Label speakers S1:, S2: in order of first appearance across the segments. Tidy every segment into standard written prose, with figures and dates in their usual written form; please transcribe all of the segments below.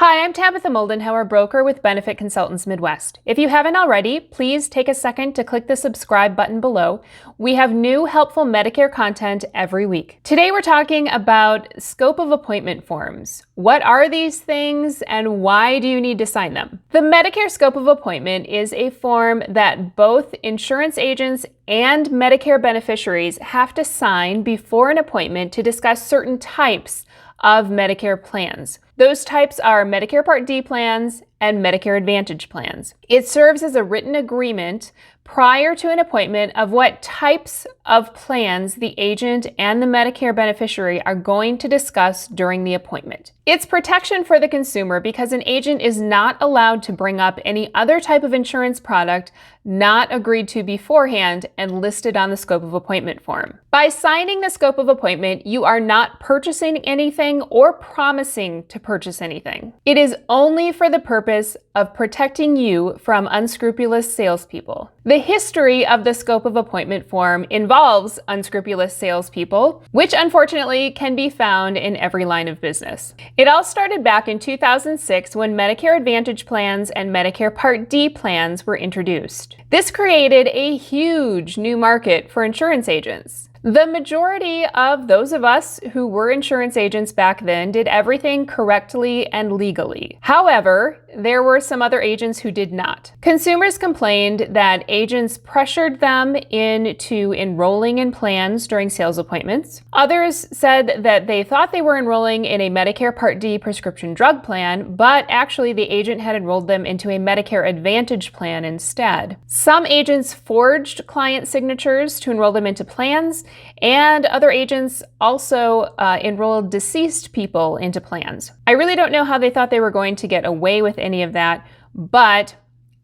S1: Hi, I'm Tabitha Moldenhauer, broker with Benefit Consultants Midwest. If you haven't already, please take a second to click the subscribe button below. We have new helpful Medicare content every week. Today we're talking about scope of appointment forms. What are these things and why do you need to sign them? The Medicare Scope of Appointment is a form that both insurance agents and Medicare beneficiaries have to sign before an appointment to discuss certain types of Medicare plans. Those types are Medicare Part D plans and Medicare Advantage plans. It serves as a written agreement prior to an appointment of what types of plans the agent and the Medicare beneficiary are going to discuss during the appointment. It's protection for the consumer because an agent is not allowed to bring up any other type of insurance product not agreed to beforehand and listed on the scope of appointment form. By signing the scope of appointment, you are not purchasing anything or promising to purchase anything. It is only for the purpose of protecting you from unscrupulous salespeople. The history of the scope of appointment form involves unscrupulous salespeople, which unfortunately can be found in every line of business. It all started back in 2006 when Medicare Advantage plans and Medicare Part D plans were introduced. This created a huge new market for insurance agents. The majority of those of us who were insurance agents back then did everything correctly and legally. However, there were some other agents who did not. Consumers complained that agents pressured them into enrolling in plans during sales appointments. Others said that they thought they were enrolling in a Medicare Part D prescription drug plan, but actually the agent had enrolled them into a Medicare Advantage plan instead. Some agents forged client signatures to enroll them into plans, and other agents also enrolled deceased people into plans. I really don't know how they thought they were going to get away with any of that, but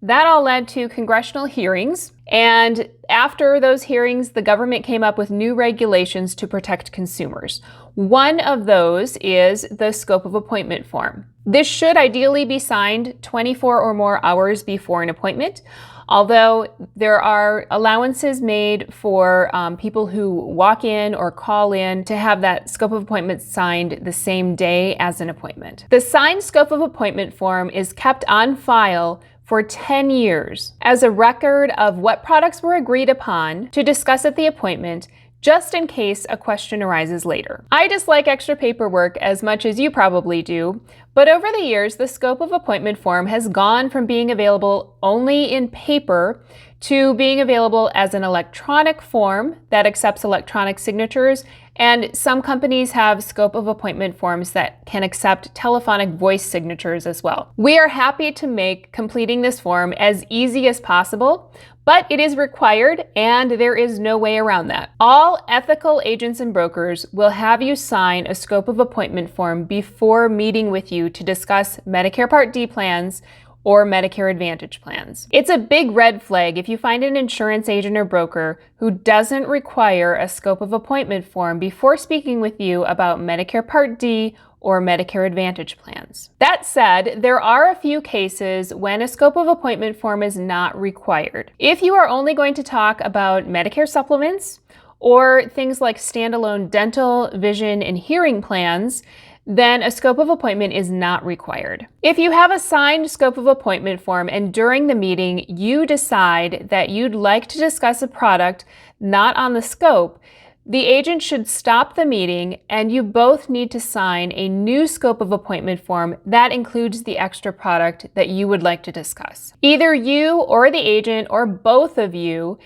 S1: that all led to congressional hearings. And after those hearings, the government came up with new regulations to protect consumers. One of those is the scope of appointment form. This should ideally be signed 24 or more hours before an appointment, although there are allowances made for people who walk in or call in to have that scope of appointment signed the same day as an appointment. The signed scope of appointment form is kept on file for 10 years as a record of what products were agreed upon to discuss at the appointment, just in case a question arises later. I dislike extra paperwork as much as you probably do, but over the years, the scope of appointment form has gone from being available only in paper to being available as an electronic form that accepts electronic signatures, and some companies have scope of appointment forms that can accept telephonic voice signatures as well. We are happy to make completing this form as easy as possible, but it is required and there is no way around that. All ethical agents and brokers will have you sign a scope of appointment form before meeting with you to discuss Medicare Part D plans or Medicare Advantage plans. It's a big red flag if you find an insurance agent or broker who doesn't require a scope of appointment form before speaking with you about Medicare Part D or Medicare Advantage plans. That said, there are a few cases when a scope of appointment form is not required. If you are only going to talk about Medicare supplements or things like standalone dental, vision, and hearing plans, then a scope of appointment is not required. If you have a signed scope of appointment form and during the meeting you decide that you'd like to discuss a product not on the scope, the agent should stop the meeting and you both need to sign a new scope of appointment form that includes the extra product that you would like to discuss. Either you or the agent or both of you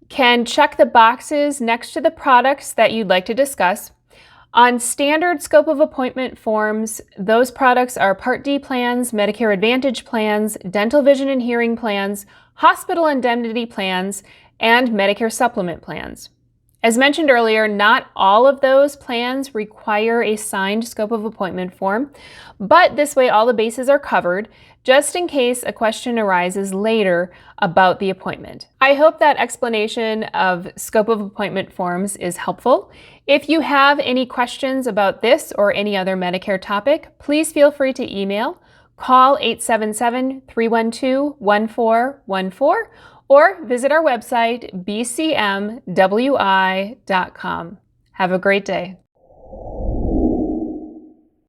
S1: can check the boxes next to the products that you'd like to discuss. On standard scope of appointment forms, those products are Part D plans, Medicare Advantage plans, dental, vision, and hearing plans, hospital indemnity plans, and Medicare supplement plans. As mentioned earlier, not all of those plans require a signed scope of appointment form, but this way all the bases are covered, just in case a question arises later about the appointment. I hope that explanation of scope of appointment forms is helpful. If you have any questions about this or any other Medicare topic, please feel free to email, call 877-312-1414, or visit our website, bcmwi.com. Have a great day.